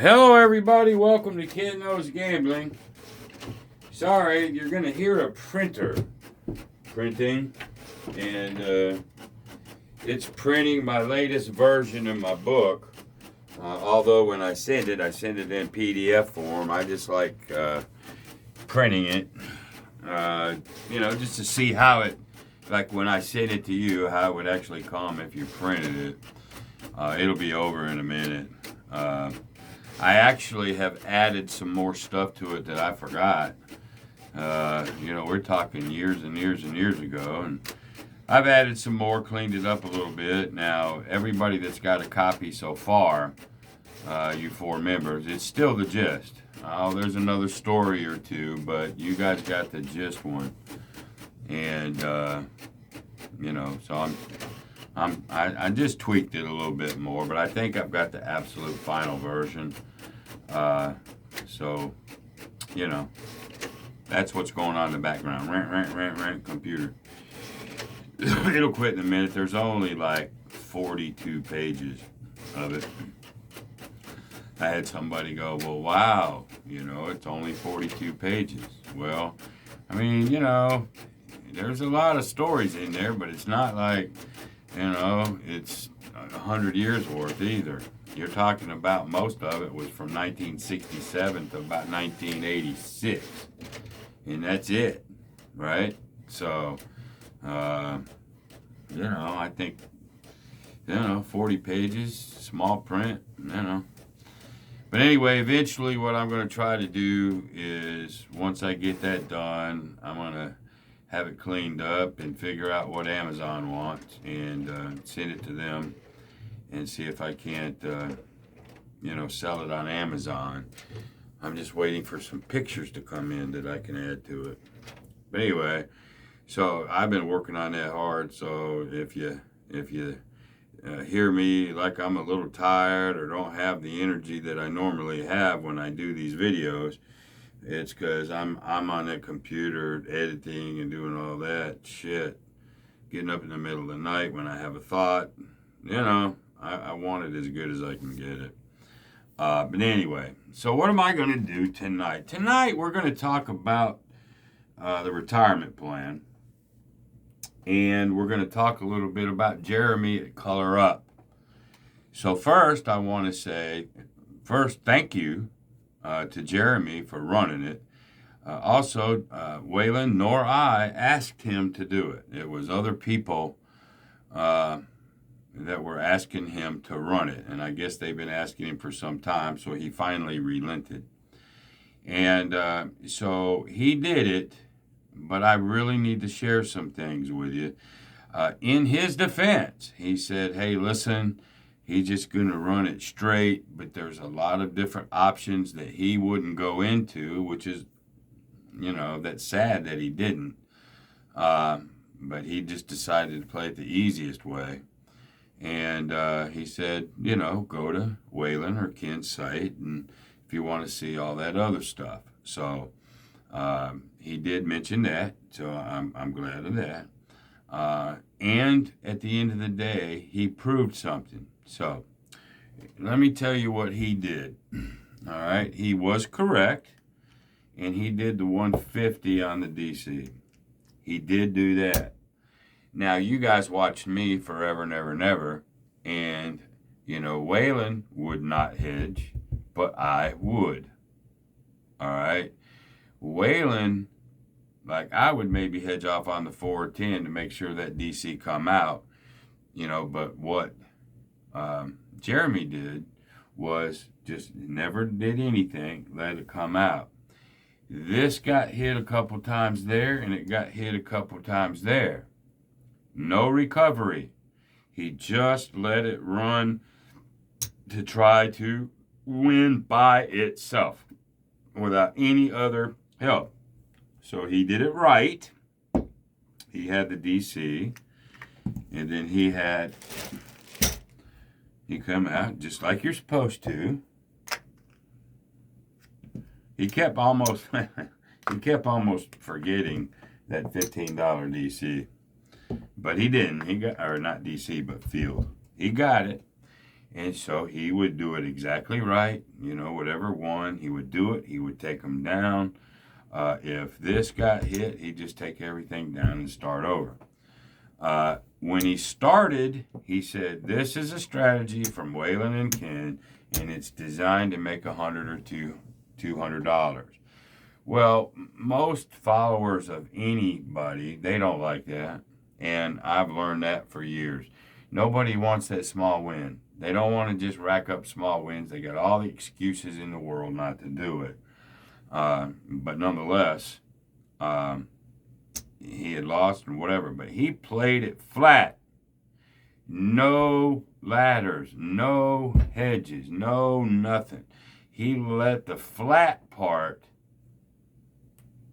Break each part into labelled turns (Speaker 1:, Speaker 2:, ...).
Speaker 1: Hello, everybody. Welcome to Kid Knows Gambling. Sorry, you're going to hear a printer printing, and it's printing my latest version of my book. Although when I send it in PDF form. I just like printing it, just to see how it, like when I send it to you, how it would actually come if you printed it. It'll be over in a minute. I actually have added some more stuff to it that I forgot. We're talking years and years and years ago, and I've added some more, cleaned it up a little bit. Now, everybody that's got a copy so far, you 4 members, it's still the gist. There's another story or two, but you guys got the gist one. And, so I just tweaked it a little bit more, but I think I've got the absolute final version. That's what's going on in the background. Rant, computer. It'll quit in a minute. There's only like 42 pages of it. I had somebody go, well, wow, it's only 42 pages. Well, there's a lot of stories in there, but it's not like, it's 100 years worth either. You're talking about most of it was from 1967 to about 1986. And that's it, right? So, I think, 40 pages, small print, But anyway, eventually what I'm going to try to do is, once I get that done, I'm going to have it cleaned up and figure out what Amazon wants and send it to them and see if I can't, sell it on Amazon. I'm just waiting for some pictures to come in that I can add to it. But anyway, so I've been working on that hard. So if you hear me like I'm a little tired or don't have the energy that I normally have when I do these videos, it's because I'm on that computer editing and doing all that shit, getting up in the middle of the night when I have a thought. I want it as good as I can get it. But anyway, so what am I going to do tonight? Tonight we're going to talk about the retirement plan. And we're going to talk a little bit about Jeremy at Color Up. So first, I want to say, thank you to Jeremy for running it. Also, Waylon nor I asked him to do it. It was other people that were asking him to run it. And I guess they've been asking him for some time, so he finally relented. And so he did it, but I really need to share some things with you. In his defense, he said, hey, listen, he's just going to run it straight, but there's a lot of different options that he wouldn't go into, which is, that's sad that he didn't. But he just decided to play it the easiest way. And he said, go to Waylon or Ken's site and if you want to see all that other stuff. So he did mention that, so I'm glad of that. And at the end of the day, he proved something. So let me tell you what he did. All right, he was correct, and he did the 150 on the DC. He did do that. Now, you guys watched me forever and ever and ever, and, Waylon would not hedge, but I would. All right? Waylon, like I would maybe hedge off on the 410 to make sure that DC come out, but what Jeremy did was just never did anything, let it come out. This got hit a couple times there, and it got hit a couple times there. No recovery. He just let it run to try to win by itself without any other help. So he did it right. He had the DC, and then he come out just like you're supposed to. He kept almost forgetting that $15 DC. But he didn't. He got, or not DC, but field. He got it. And so he would do it exactly right. Whatever won, he would do it. He would take them down. If this got hit, he'd just take everything down and start over. When he started, he said, "This is a strategy from Waylon and Ken, and it's designed to make $100 or $200." Well, most followers of anybody, they don't like that. And I've learned that for years. Nobody wants that small win. They don't want to just rack up small wins. They got all the excuses in the world not to do it. But nonetheless, he had lost and whatever. But he played it flat. No ladders, no hedges, no nothing. He let the flat part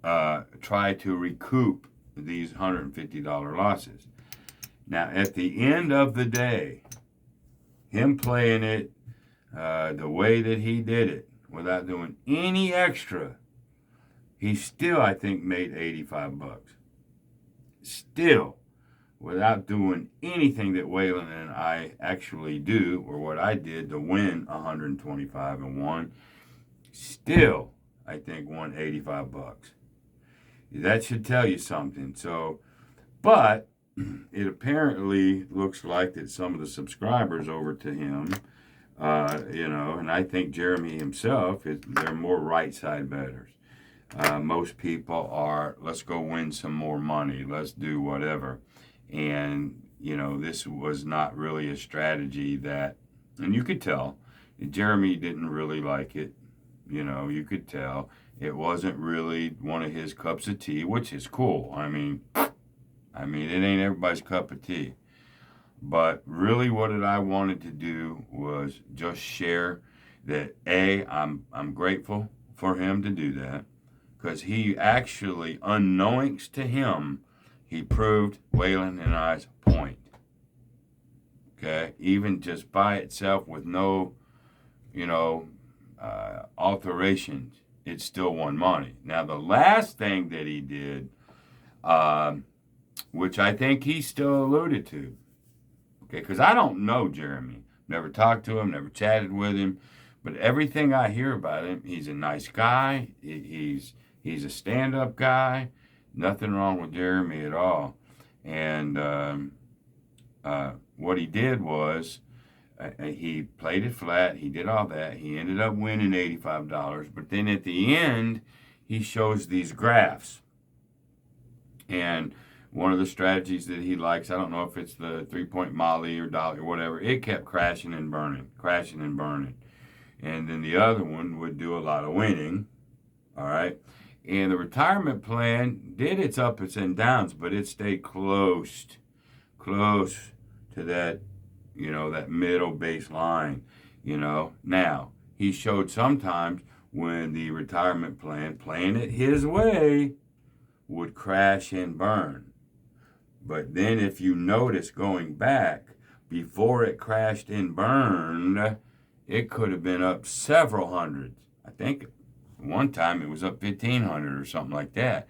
Speaker 1: try to recoup these $150 losses. Now, at the end of the day, him playing it the way that he did it, without doing any extra, he still, I think, made $85. Still, without doing anything that Waylon and I actually do, or what I did to win 125 and won, still, I think, won $85. That should tell you something. So, but it apparently looks like that some of the subscribers over to him, and I think Jeremy himself, they're more right side bettors. Most people are, let's go win some more money, let's do whatever. And, this was not really a strategy that, and you could tell, Jeremy didn't really like it. You could tell. It wasn't really one of his cups of tea, which is cool. I mean, it ain't everybody's cup of tea. But really what I wanted to do was just share that, I'm grateful for him to do that, because he actually, unknowingst to him, he proved Waylon and I's point. Okay? Even just by itself with no, alterations, it still won money. Now, the last thing that he did, which I think he still alluded to, okay, because I don't know Jeremy. Never talked to him, never chatted with him, but everything I hear about him, he's a nice guy. He's a stand-up guy. Nothing wrong with Jeremy at all. And what he did was, he played it flat. He did all that. He ended up winning $85. But then at the end, he shows these graphs. And one of the strategies that he likes, I don't know if it's the 3-point Molly or Dolly or whatever, it kept crashing and burning. And then the other one would do a lot of winning. All right. And the retirement plan did its ups and downs, but it stayed close to that, that middle baseline, Now, he showed sometimes when the retirement plan, playing it his way, would crash and burn. But then if you notice going back, before it crashed and burned, it could have been up several hundreds. I think one time it was up 1,500 or something like that.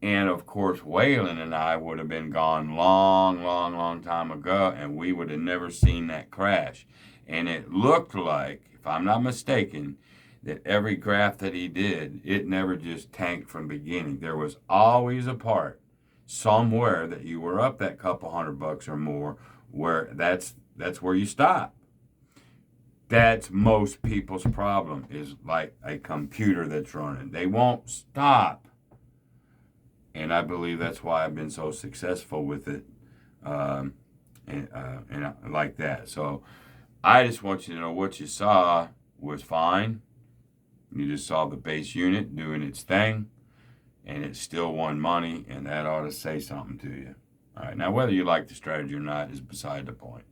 Speaker 1: And of course, Waylon and I would have been gone long time ago, and we would have never seen that crash. And it looked like, if I'm not mistaken, that every graph that he did, it never just tanked from beginning. There was always a part somewhere that you were up that couple $100 or more, where that's where you stop. That's most people's problem, is like a computer that's running. They won't stop. And I believe that's why I've been so successful with it, and like that. So I just want you to know what you saw was fine. You just saw the base unit doing its thing, and it still won money, and that ought to say something to you. All right, now whether you like the strategy or not is beside the point.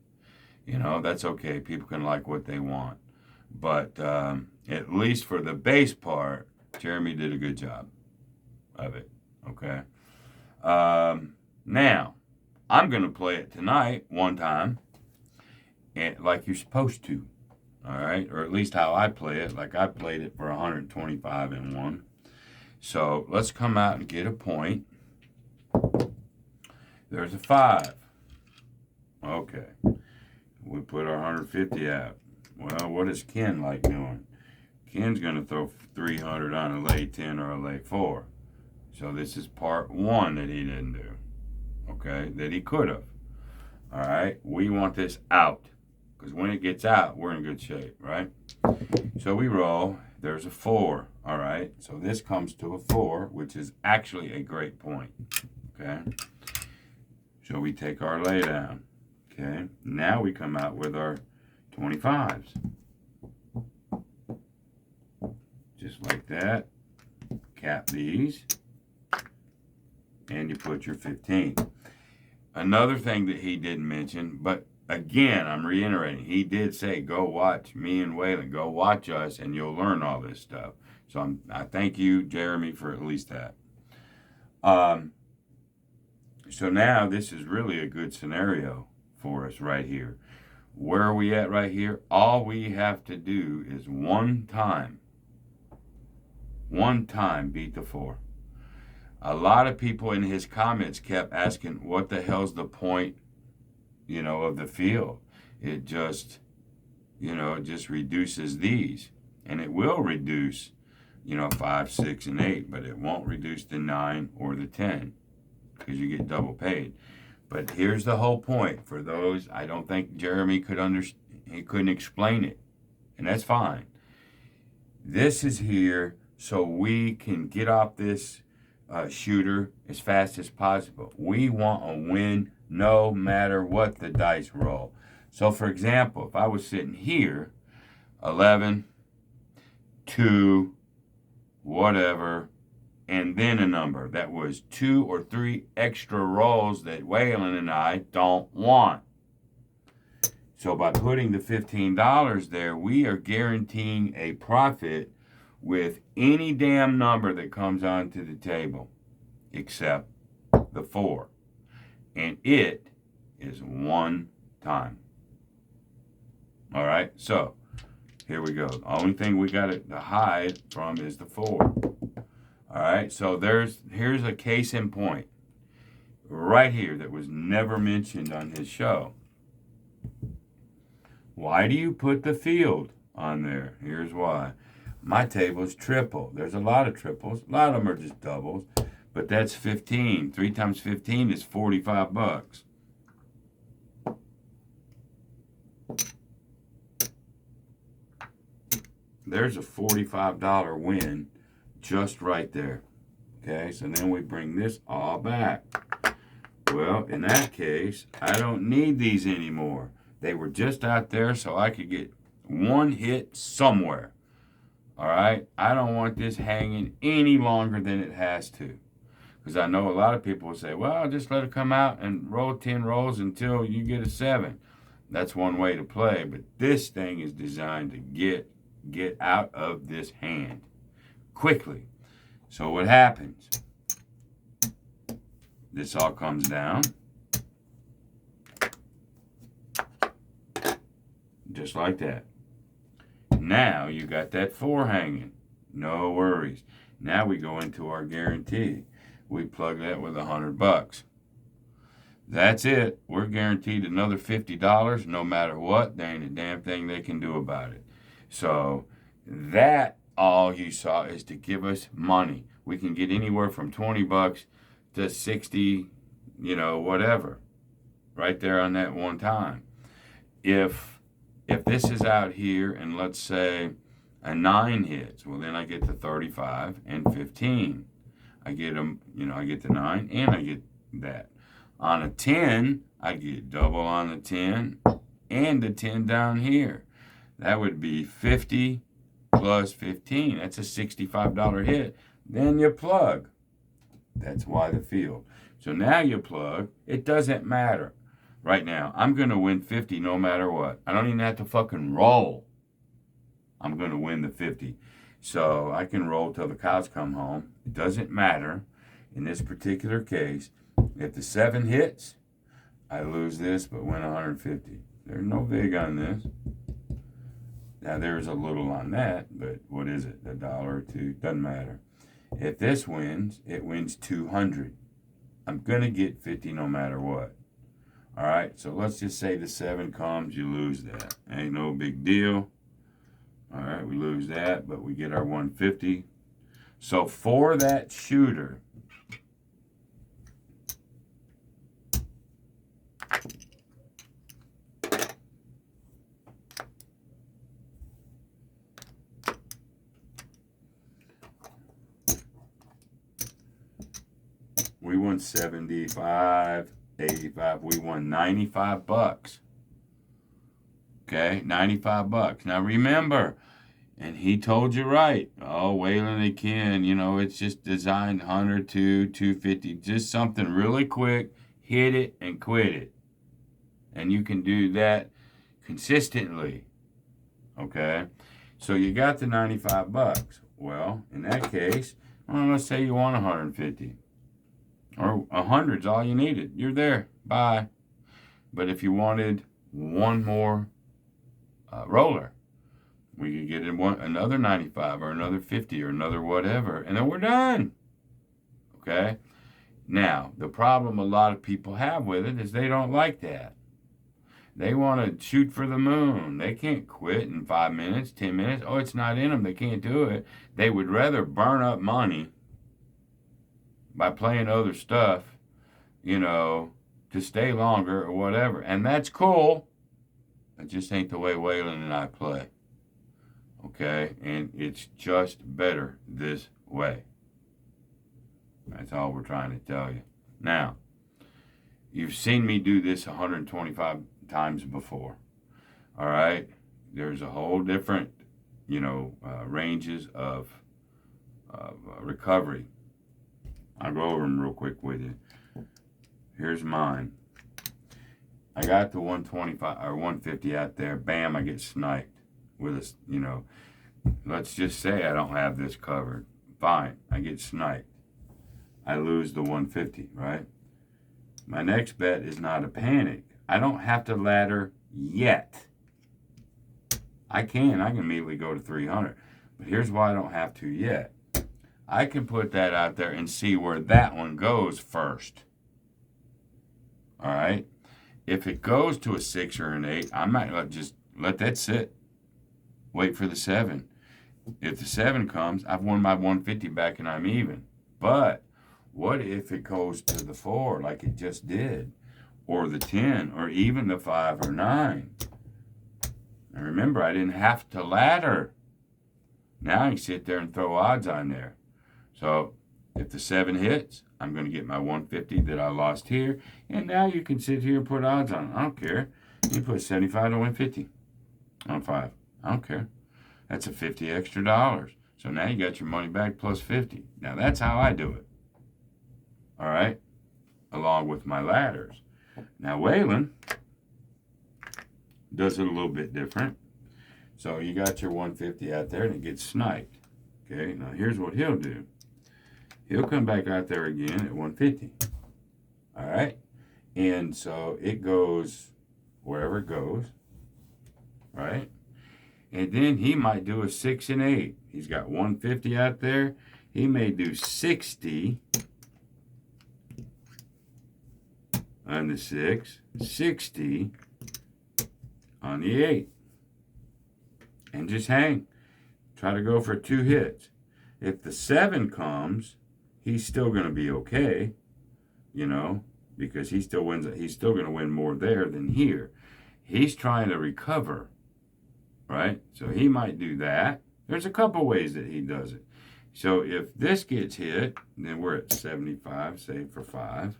Speaker 1: That's okay. People can like what they want. But at least for the base part, Jeremy did a good job of it. Okay. Now, I'm going to play it tonight one time, and like you're supposed to. All right. Or at least how I play it. Like I played it for 125 and won. So let's come out and get a point. There's a 5. Okay. We put our 150 out. Well, what is Ken like doing? Ken's going to throw 300 on a lay 10 or a lay 4. So this is part 1 that he didn't do. Okay, that he could have. All right, we want this out because when it gets out, we're in good shape, right? So we roll. There's a 4. All right, so this comes to a 4, which is actually a great point. Okay, so we take our lay down. Okay, now we come out with our 25s. Just like that. Cap these. And you put your 15. Another thing that he didn't mention, but again, I'm reiterating, he did say, go watch me and Waylon, go watch us, and you'll learn all this stuff. So I thank you, Jeremy, for at least that. So now this is really a good scenario for us right here. Where are we at right here? All we have to do is one time beat the 4. A lot of people in his comments kept asking, what the hell's the point, of the field? It just, it just reduces these. And it will reduce, 5, 6, and 8, but it won't reduce the 9 or the 10 because you get double paid. But here's the whole point. For those, I don't think Jeremy he couldn't explain it. And that's fine. This is here so we can get off this shooter as fast as possible. We want a win no matter what the dice roll. So for example, if I was sitting here, 11, 2, whatever, and then a number, that was 2 or 3 extra rolls that Waylon and I don't want. So by putting the $15 there, we are guaranteeing a profit with any damn number that comes onto the table, except the 4. And it is one time. All right, so here we go. The only thing we got to hide from is the 4. All right, so here's a case in point right here that was never mentioned on his show. Why do you put the field on there? Here's why. My table's triple. There's a lot of triples. A lot of them are just doubles. But that's 15. 3 times 15 is $45. There's a $45 win just right there. Okay, so then we bring this all back. Well, in that case, I don't need these anymore. They were just out there so I could get one hit somewhere. All right, I don't want this hanging any longer than it has to. Because I know a lot of people will say, well, just let it come out and roll 10 rolls until you get a 7. That's one way to play, but this thing is designed to get out of this hand quickly. So what happens? This all comes down. Just like that. Now you got that 4 hanging. No worries. Now we go into our guarantee. We plug that with $100. That's it. We're guaranteed another $50 no matter what. There ain't a damn thing they can do about it. So that all you saw is to give us money. We can get anywhere from $20 to 60, whatever. Right there on that one time. If this is out here and let's say a 9 hits, well then I get the 35 and 15. I get them, I get the 9 and I get that. On a 10, I get double on the 10 and the 10 down here. That would be 50 plus 15. That's a $65 hit. Then you plug. That's why the field. So now you plug. It doesn't matter. Right now, I'm going to win 50 no matter what. I don't even have to fucking roll. I'm going to win the 50. So I can roll till the cows come home. It doesn't matter. In this particular case, if the 7 hits, I lose this but win 150. There's no vig on this. Now there's a little on that, but what is it? $1 or $2? Doesn't matter. If this wins, it wins 200. I'm going to get 50 no matter what. All right, so let's just say the 7 comes, you lose that. Ain't no big deal. All right, we lose that, but we get our 150. So for that shooter, we won 75, 85. We won 95 bucks. Okay, 95 bucks. Now remember, and he told you right. Oh, Waylon and Ken, you know, it's just designed 100, 250, just something really quick. Hit it and quit it. And you can do that consistently. Okay? So you got the 95 bucks. Well, in that case, well, let's say you want 150. Or 100's all you needed. You're there. Bye. But if you wanted one more roller, we could get in another 95 or another 50 or another whatever, and then we're done. Okay? Now, the problem a lot of people have with it is they don't like that. They want to shoot for the moon. They can't quit in 5 minutes, 10 minutes. Oh, it's not in them. They can't do it. They would rather burn up money by playing other stuff, you know, to stay longer or whatever. And that's cool. It just ain't the way Waylon and I play. Okay? And it's just better this way. That's all we're trying to tell you. Now, you've seen me do this 125 times before. All right? There's a whole different, ranges of recovery. I'll go over them real quick with you. Here's mine. I got the 125 or 150 out there. Bam, I get sniped with a, let's just say I don't have this covered. Fine, I get sniped. I lose the 150, right? My next bet is not a panic. I don't have to ladder yet. I can immediately go to 300. But here's why I don't have to yet. I can put that out there and see where that one goes first. All right? If it goes to a 6 or an 8, I might just let that sit. Wait for the 7. If the 7 comes, I've won my 150 back and I'm even. But what if it goes to the 4 like it just did? Or the 10, or even the 5 or 9? And remember, I didn't have to ladder. Now I can sit there and throw odds on there. So if the 7 hits, I'm going to get my 150 that I lost here. And now you can sit here and put odds on it. I don't care. You put 75 to 150 on 5. I don't care. That's a 50 extra dollars. So now you got your money back plus 50. Now that's how I do it. All right? Along with my ladders. Now Waylon does it a little bit different. So you got your 150 out there and it gets sniped. Okay, now here's what he'll do. He'll come back out there again at 150. All right? And so it goes wherever it goes. Right? And then he might do a 6 and 8. He's got 150 out there. He may do 60 on the 6, 60 on the 8. And just hang. Try to go for 2 hits. If the 7 comes, he's still going to be okay, because he still wins. He's still going to win more there than here. He's trying to recover, right? So he might do that. There's a couple ways that he does it. So if this gets hit, then we're at 75, say for 5.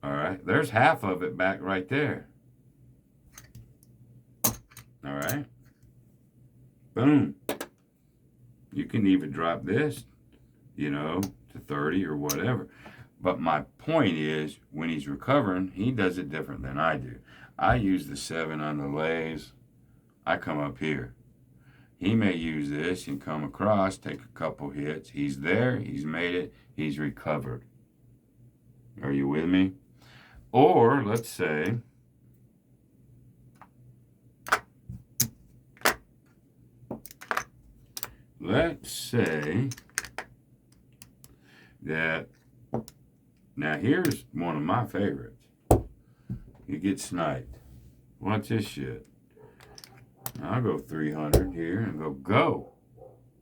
Speaker 1: All right, there's half of it back right there. All right. Boom. You can even drop this, to 30 or whatever. But my point is, when he's recovering, he does it different than I do. I use the 7 on the lays. I come up here. He may use this and come across, take a couple hits. He's there. He's made it. He's recovered. Are you with me? Or, let's say, that Now here's one of my favorites. You get sniped. What's this shit? I'll go 300 here and go.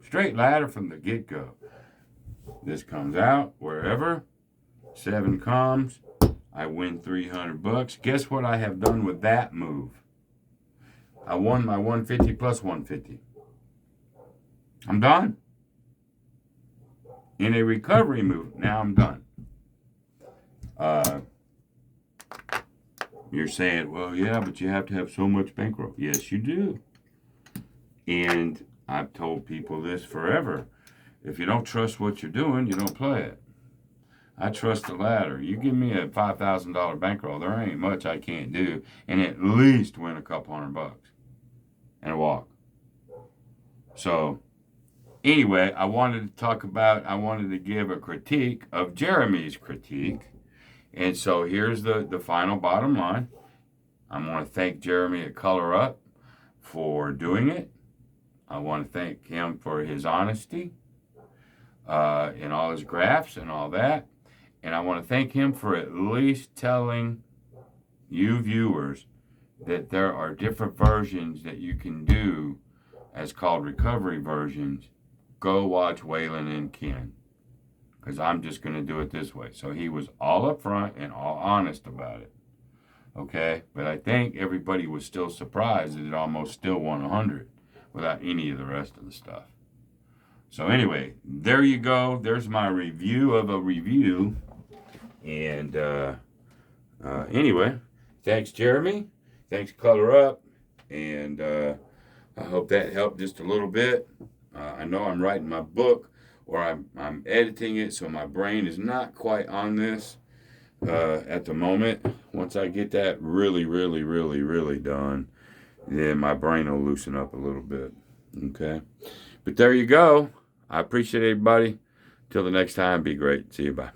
Speaker 1: Straight ladder from the get-go. This comes out wherever. 7 comes. I win $300. Guess what I have done with that move? I won my 150 plus 150. I'm done. In a recovery move, now I'm done. You're saying, well, yeah, but you have to have so much bankroll. Yes, you do. And I've told people this forever. If you don't trust what you're doing, you don't play it. I trust the ladder. You give me a $5,000 bankroll, there ain't much I can't do, and at least win a couple $100 and a walk. So, anyway, I wanted to give a critique of Jeremy's critique. And so here's the final bottom line. I want to thank Jeremy at Color Up for doing it. I want to thank him for his honesty in all his graphs and all that. And I want to thank him for at least telling you viewers that there are different versions that you can do as called recovery versions. Go watch Waylon and Ken, because I'm just going to do it this way. So he was all upfront and all honest about it. Okay? But I think everybody was still surprised that it almost still won 100 without any of the rest of the stuff. So anyway, there you go. There's my review of a review. And anyway, thanks, Jeremy. Thanks, Color Up. And I hope that helped just a little bit. I know I'm writing my book, or I'm editing it, so my brain is not quite on this at the moment. Once I get that really, really, really, really done, then my brain will loosen up a little bit. Okay? But there you go. I appreciate everybody. Till the next time, be great. See you. Bye.